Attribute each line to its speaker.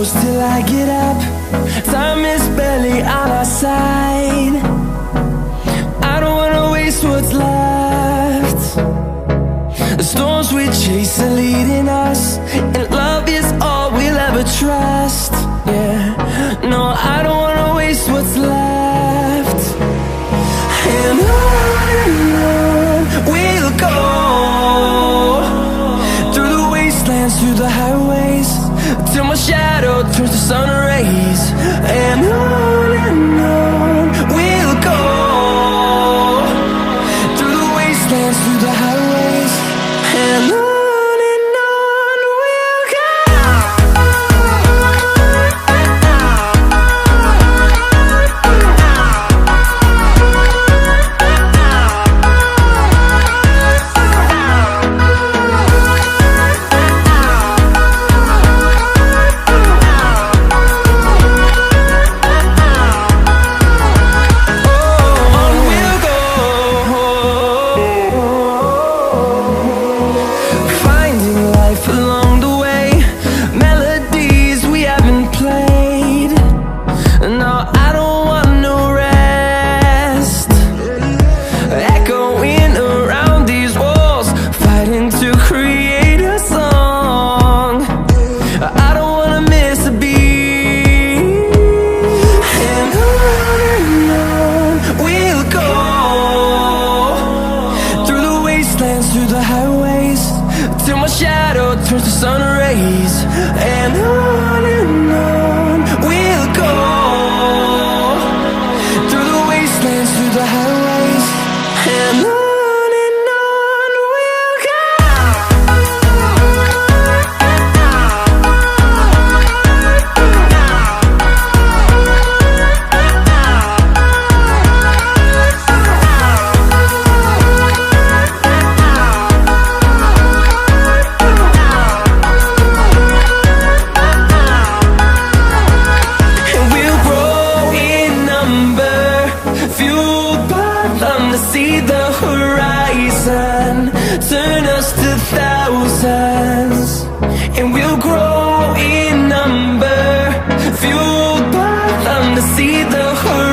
Speaker 1: close till I get up. Time is barely on our side. I don't wanna waste what's left. The storms we chase are leading us, and love is all we'll ever trust. Yeah, no, I don't wanna waste what's left. And on we'll go, through the wastelands, through the highways, till my shadow turns to sun rays. And on we'll go, through the wastelands, through the highways, and on. Through the highways, till my shadow turns to sun rays. And on we'll go, through the wastelands, through the highways, and on. See the horizon turn us to thousands, and we'll grow in number, fueled by them to see the horizon.